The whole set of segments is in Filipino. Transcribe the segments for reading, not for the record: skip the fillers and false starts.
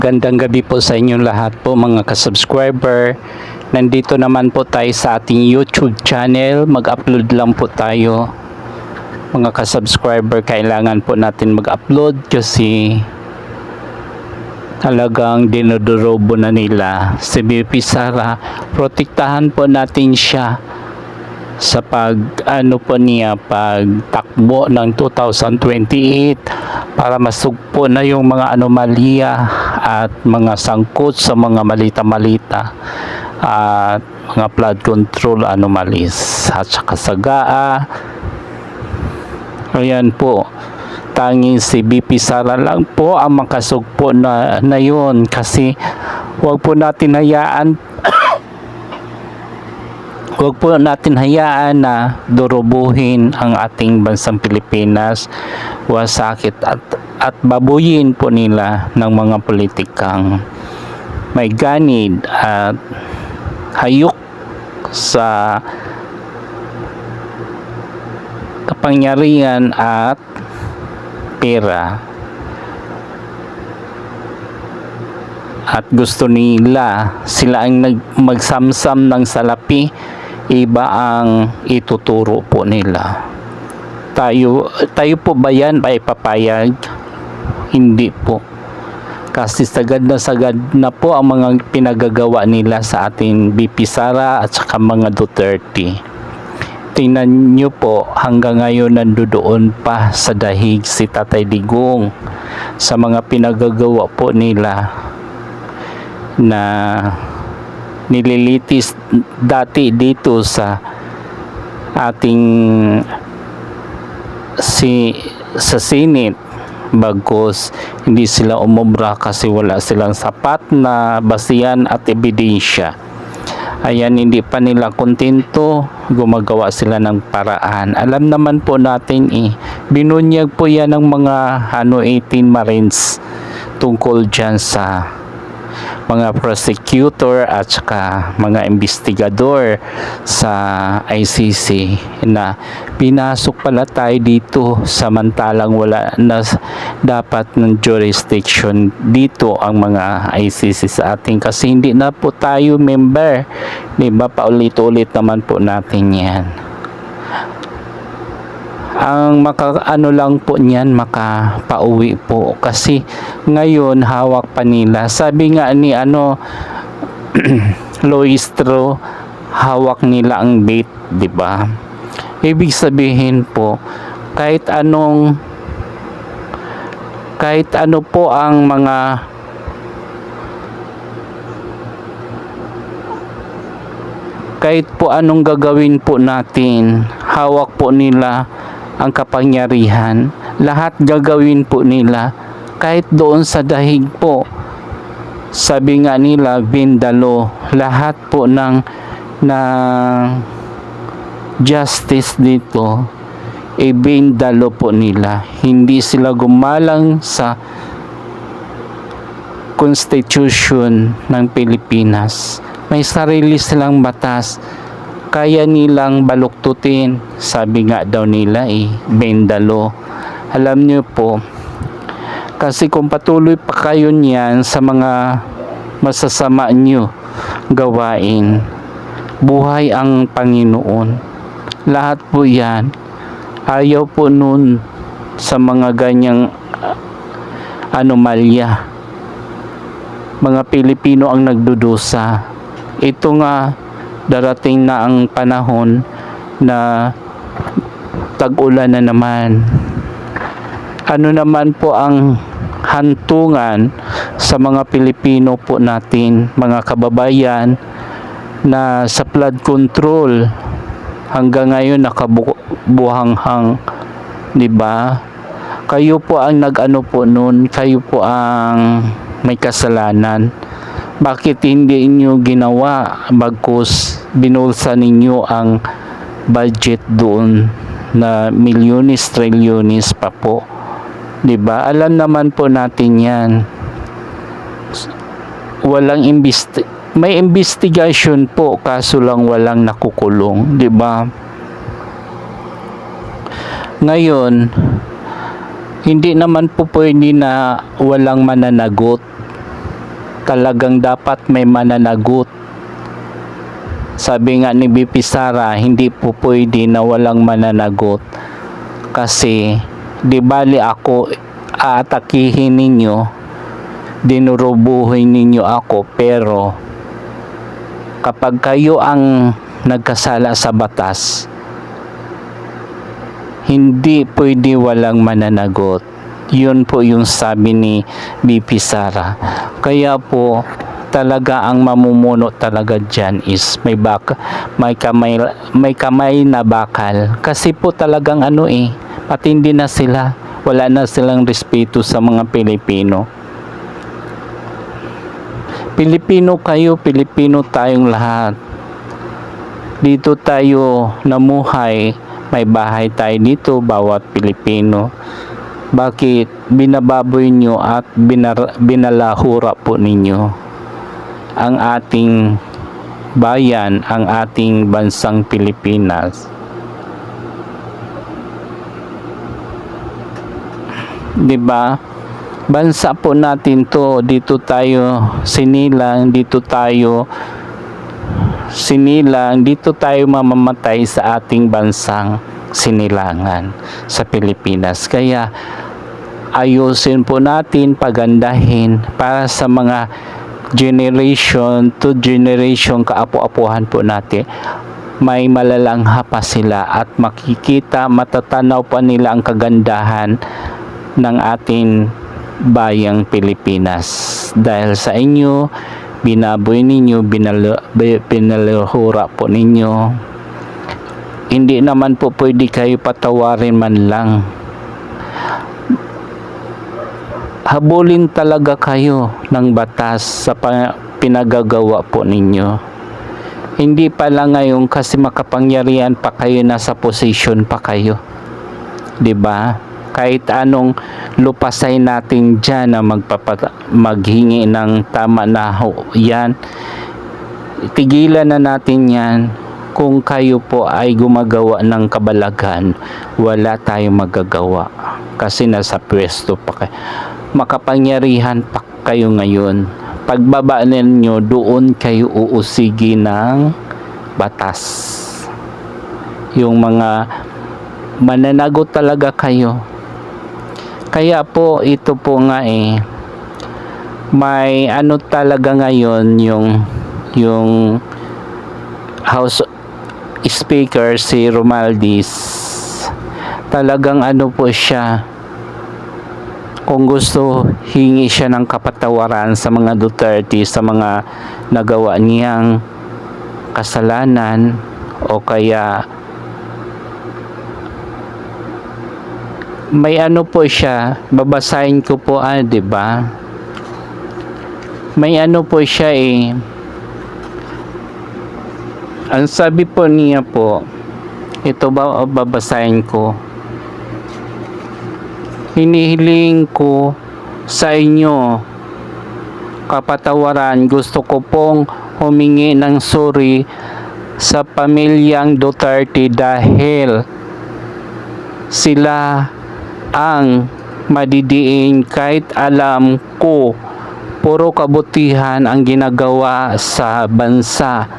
Gandang gabi po sa inyong lahat po mga ka-subscriber. Nandito naman po tayo sa ating YouTube channel. Mag-upload lang po tayo. Mga ka-subscriber, kailangan po natin mag-upload kasi talagang dinodorobo na nila si BP Sara. Protektahan po natin siya sa pagtakbo ng 2028 para masugpo na yung mga anomalya at mga sangkot sa mga malita-malita at mga flood control anomalies at saka sagaa. Ayan po, tanging si BP Sara lang po ang makasugpo na yun, kasi wag po natin hayaan huwag po natin hayaan na durubuhin ang ating bansang Pilipinas, wasakit at babuyin po nila ng mga politikang may ganid at hayok sa kapangyarihan at pera. At gusto nila sila ang magsamsam ng salapi, iba ang ituturo po nila. Tayo po ba yan ay papayag? Hindi po. Kasi sagad na po ang mga pinagagawa nila sa ating BP Sara at saka mga Duterte. Tingnan nyo po, hanggang ngayon nandoon pa sa dahig si Tatay Digong sa mga pinagagawa po nila na nililitis dati dito sa ating sa Senate, bagkus hindi sila umubra kasi wala silang sapat na basihan at ebidensya. Ayan, hindi pa nila kontento, gumagawa sila ng paraan. Alam naman po natin binunyag po yan ng mga 18 Marines tungkol dyan sa mga prosecutor at saka mga investigador sa ICC na pinasok pala tayo dito samantalang wala na dapat ng jurisdiction dito ang mga ICC sa atin, kasi hindi na po tayo member, diba? Paulit-ulit naman po natin yan. Ang lang po niyan, makapauwi po, kasi ngayon hawak pa nila. Sabi nga ni Loistro, hawak nila ang bait, di ba? Ibig sabihin po, kahit ano po ang kahit po anong gagawin po natin, hawak po nila ang kapangyarihan. Lahat gagawin po nila, kahit doon sa dahig po. Sabi nga nila, Vindalo, lahat po ng justice dito, Vindalo po nila. Hindi sila gumalang sa Constitution ng Pilipinas. May sarili silang batas, kaya nilang baluktutin. Sabi nga daw nila Vindalo. Alam niyo po, kasi kung patuloy pa kayo niyan sa mga masasama niyo gawain, buhay ang Panginoon. Lahat po yan, ayaw po nun sa mga ganyang anomalya. Mga Pilipino ang nagdudusa. Ito nga, darating na ang panahon na tag-ulan na naman. Ano naman po ang hantungan sa mga Pilipino po natin, mga kababayan, na sa flood control hanggang ngayon nakabuhanghang, di ba? Kayo po ang nag-ano po noon, kayo po ang may kasalanan. Bakit hindi inyo ginawa, bagkus binulsa ninyo ang budget doon na milyones, trilyones pa po, diba? Alam naman po natin yan. May investigation po, kaso lang walang nakukulong, diba? Ngayon, hindi naman po pwede na walang mananagot, talagang dapat may mananagot. Sabi nga ni BP Sara, hindi po pwede na walang mananagot. Kasi, di bali ako aatakihin ninyo, dinurubuhin ninyo ako, pero kapag kayo ang nagkasala sa batas, hindi pwede walang mananagot. Yun po yung sabi ni BP Sara. Kaya po, talaga ang mamumuno talaga dyan is may kamay na bakal. Kasi po talagang patindi na sila. Wala na silang respeto sa mga Pilipino. Pilipino kayo, Pilipino tayong lahat. Dito tayo namuhay, may bahay tayo dito, bawat Pilipino. Bakit binababoy nyo at binalahura po ninyo ang ating bayan, ang ating bansang Pilipinas? Diba? Bansa po natin to, dito tayo sinilang, dito tayo mamamatay sa ating bansang sinilangan sa Pilipinas. Kaya ayusin po natin, pagandahin para sa mga generation to generation, kaapu-apuhan po natin, may malalangha pa sila at matatanaw pa nila ang kagandahan ng ating bayang Pilipinas. Dahil sa inyo, binaboy ninyo, binalahura po ninyo. Hindi naman po pwede kayo patawarin man lang. Habulin talaga kayo ng batas sa pinagagawa po ninyo. Hindi pala ngayon kasi makapangyarihan pa kayo, nasa posisyon pa kayo. 'Di ba? Kahit anong lupasay natin dyan na maghingi ng tama na yan, tigilan na natin yan. Kung kayo po ay gumagawa ng kabalagan, wala tayong magagawa kasi nasa pwesto pa kayo, makapangyarihan pa kayo ngayon. Pagbaba ninyo, doon kayo uusigi ng batas. Yung mga mananagot talaga kayo. Kaya po ito po nga may talaga ngayon yung House Speaker si Romualdez. Talagang po siya, kung gusto hingi siya ng kapatawaran sa mga Duterte, sa mga nagawa niyang kasalanan, o kaya may po siya, babasahin ko po, 'di ba? May po siya Ang sabi po niya po, ito ba babasahin ko? Hinihiling ko sa inyo kapatawaran. Gusto ko pong humingi ng sorry sa pamilyang Duterte dahil sila ang madidiin, kahit alam ko puro kabutihan ang ginagawa sa bansa.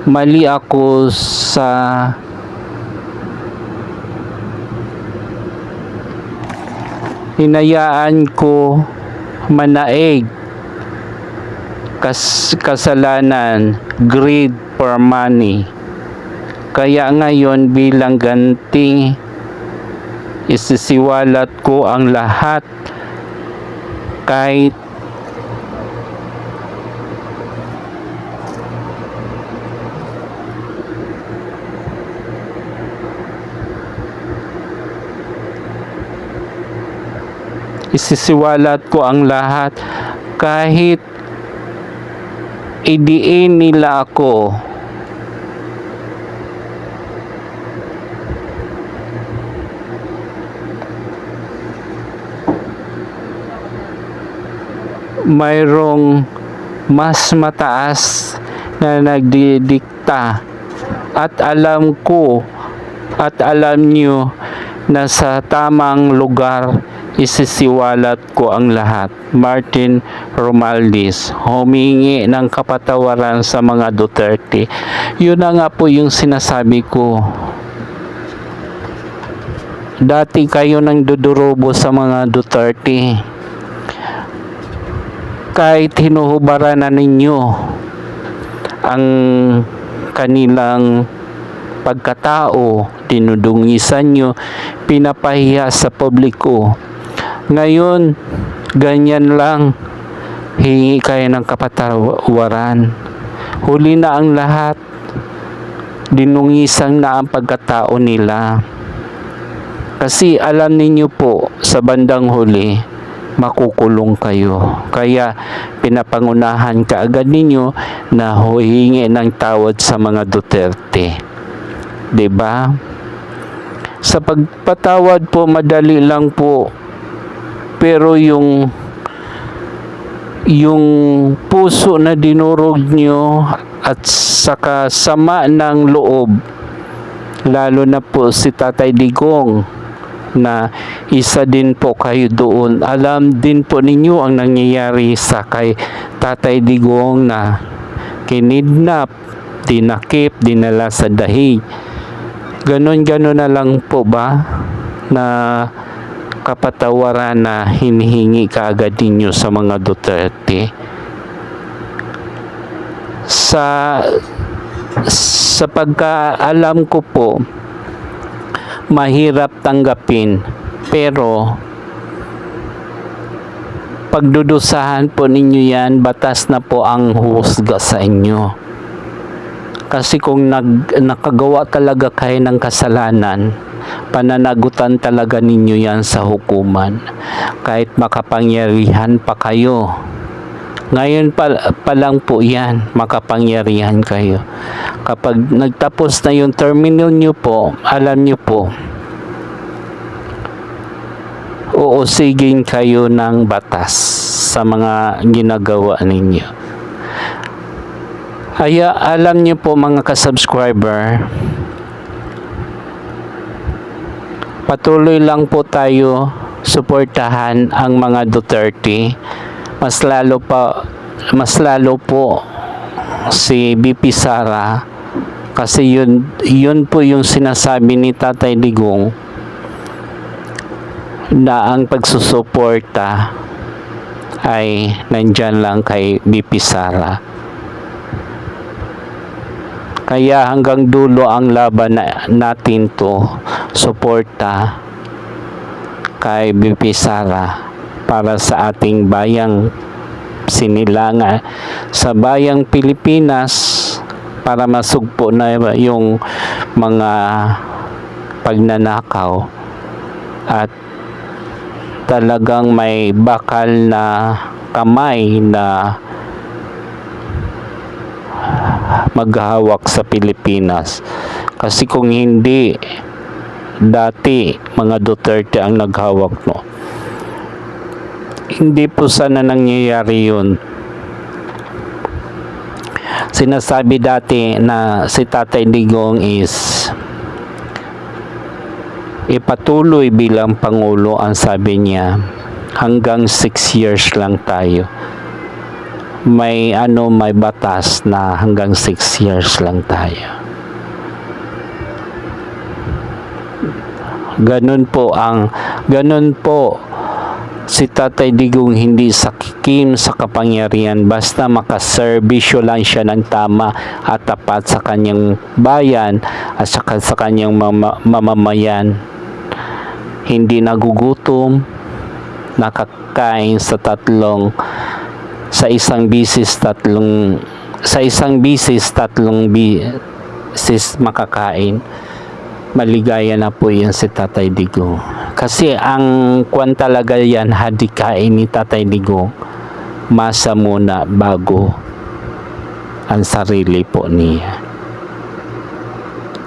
Mali ako sa hinayaan ko manaig, kasalanan, greed for money. Kaya ngayon bilang ganti, isisiwalat ko ang lahat, kahit kahit idiin nila ako. Mayroong mas mataas na nagdidikta, at alam ko at alam nyo na sa tamang lugar isisiwalat ko ang lahat. Martin Romualdez, humingi ng kapatawaran sa mga Duterte. Yun na nga po yung sinasabi ko. Dati kayo nang dudurobo sa mga Duterte. Kahit hinuhubaran na ninyo ang kanilang pagkatao, dinudungisan nyo, pinapahiya sa publiko. Ngayon, ganyan lang, hingi kayo ng kapatawaran. Huli na ang lahat, dinungisan na ang pagkatao nila. Kasi alam ninyo po, sa bandang huli, makukulong kayo. Kaya pinapangunahan kaagad ninyo na huhingi ng tawad sa mga Duterte. 'Di ba? Sa pagpatawad po, madali lang po. Pero yung puso na dinurog nyo at saka sama ng loob, lalo na po si Tatay Digong, na isa din po kayo doon. Alam din po ninyo ang nangyayari sa kay Tatay Digong na kinidnap, dinakip, dinala sa dahig. Ganon-ganon na lang po ba na kapatawaran na hinihingi kaagad ninyo sa mga Duterte? Sa pagkaalam ko po, mahirap tanggapin, pero pagdudusahan po ninyo yan, batas na po ang husga sa inyo. Kasi kung nakagawa talaga kayo ng kasalanan, pananagutan talaga ninyo yan sa hukuman. Kahit makapangyarihan pa kayo. Ngayon pa lang po yan, makapangyarihan kayo. Kapag nagtapos na yung terminal nyo po, alam nyo po, uusigin kayo ng batas sa mga ginagawa ninyo. Kaya alam nyo po mga kasubscriber, patuloy lang po tayo suportahan ang mga Duterte. Mas lalo po si BP Sara, kasi yun po yung sinasabi ni Tatay Digong, na ang pagsusuporta ay nandyan lang kay BP Sara. Kaya hanggang dulo ang laban natin to, suporta kay BP Sara para sa ating bayang sinilangan, sa bayang Pilipinas, para masugpo na yung mga pagnanakaw at talagang may bakal na kamay na maghahawak sa Pilipinas. Kasi kung hindi, dati mga Duterte ang naghawak, no, hindi po sana nangyayari yun. Sinasabi dati na si Tatay Digong is ipatuloy bilang Pangulo. Ang sabi niya, hanggang 6 years lang tayo. May batas na hanggang 6 years lang tayo. Ganun po si Tatay Digong, hindi sakim sa kapangyarihan, basta makaserbisyo lang siya ng tama at tapat sa kanyang bayan at saka sa kanyang mamamayan. Hindi nagugutom, nakakain sa isang bisis tatlong bisis makakain. Maligaya na po yan si Tatay Digong. Kasi ang kwan talaga yan, hadikain ni Tatay Digong, masa muna bago ang sarili po niya.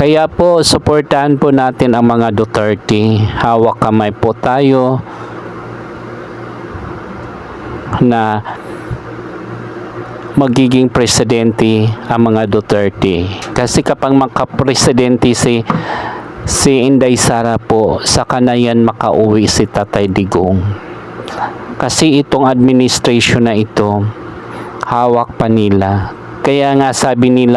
Kaya po, suportahan po natin ang mga Duterte. Hawak kamay po tayo na magiging presidente ang mga Duterte. Kasi kapag makapresidente si si Inday Sara po, sa kanayan makauwi si Tatay Digong. Kasi itong administration na ito, hawak pa nila. Kaya nga sabi ni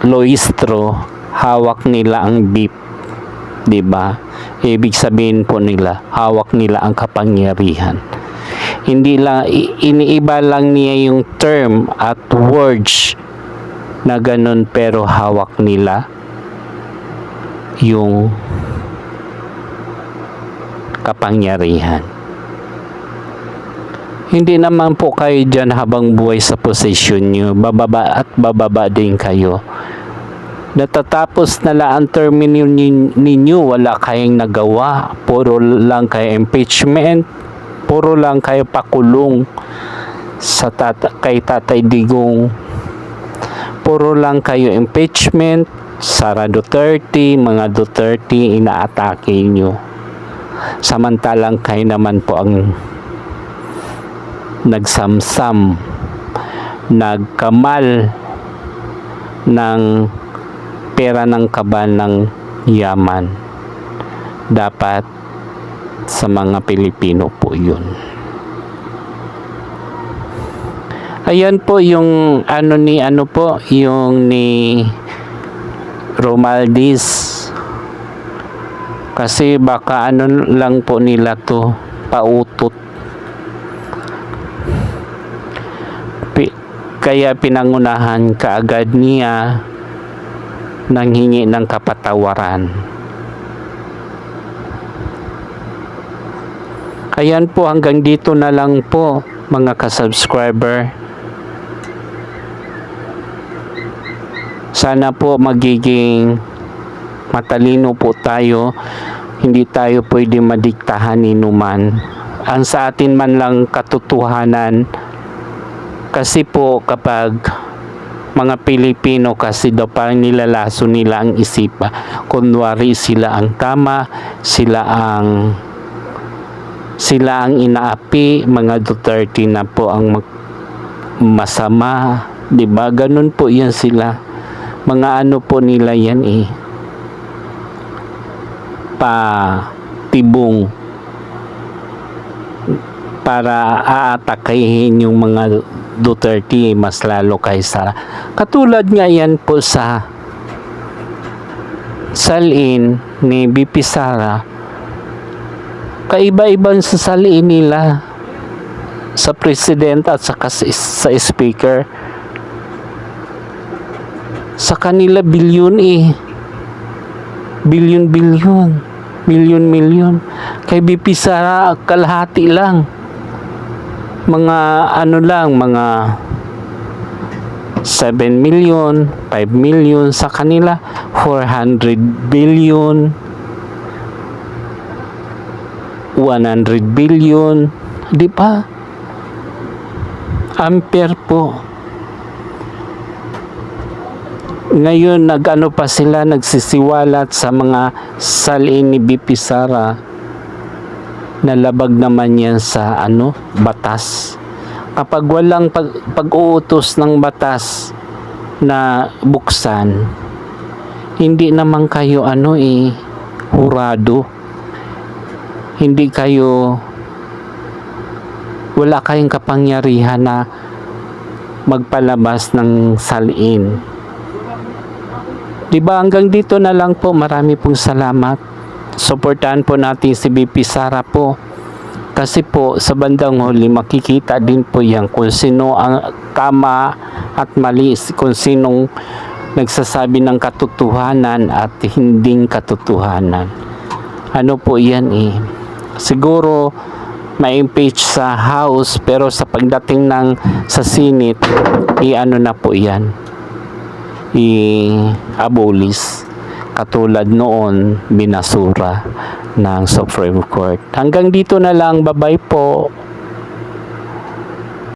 Loistro, hawak nila ang beep, 'di ba? Ibig sabihin po nila, hawak nila ang kapangyarihan. Hindi lang iniiba lang niya yung term at words na ganun, pero hawak nila yung kapangyarihan. Hindi naman po kayo dyan habang buhay sa posisyon nyo. Bababa at bababa din kayo. Natatapos na lang ang term ninyo, wala kayong nagawa. Puro lang kayo impeachment. Puro lang kayo pakulong sa kay Tatay Digong. Puro lang kayo impeachment. Sara Duterte, mga Duterte, inaatake nyo. Samantalang kayo naman po ang nagsamsam, nagkamal ng pera ng kaban ng yaman. Dapat sa mga Pilipino po yun. Ayan po yung yung ni Romaldis. Kasi baka lang po nila to, pautot. Kaya pinangunahan kaagad niya nang hingi ng kapatawaran. Ayan po, hanggang dito na lang po mga ka-subscriber. Sana po magiging matalino po tayo. Hindi tayo pwede madiktahan ni numan. Ang sa atin man lang katotohanan. Kasi po kapag mga Pilipino kasi daw parang nilalaso nila ang isipan. Kunwari sila ang tama, sila ang inaapi, mga Duterte na po ang masama, 'di ba? Ganun po 'yan sila. Mga po nila 'yan patibong para aatakahin yung mga Duterte mas lalo kay Sara. Katulad nga yan po sa salin ni BP Sara. Kaiba-ibang sa salin nila sa president at saka sa speaker. Sa kanila bilyon milyon. Kay BP Sara kalahati lang. Mga mga 7 million, 5 million, sa kanila 400 billion, 100 billion, di ba? Ampere po. Ngayon pa sila, nagsisiwalat sa mga salin ni BP Sara. Nalabag naman yan sa batas. Kapag walang pag-uutos ng batas na buksan, hindi naman kayo hurado. Hindi kayo, wala kayong kapangyarihan na magpalabas ng salin. Diba, hanggang dito na lang po. Marami pong salamat. Suportahan po natin si BP Sara po. Kasi po sa bandang huli makikita din po yan kung sino ang tama at mali, kung sinong nagsasabi ng katotohanan at hinding katotohanan. Po yan siguro ma-impeach sa House, pero sa pagdating sa Senate na po yan, i-abolish. Katulad noon, binasura ng Supreme Court. Hanggang dito na lang. Bye-bye po.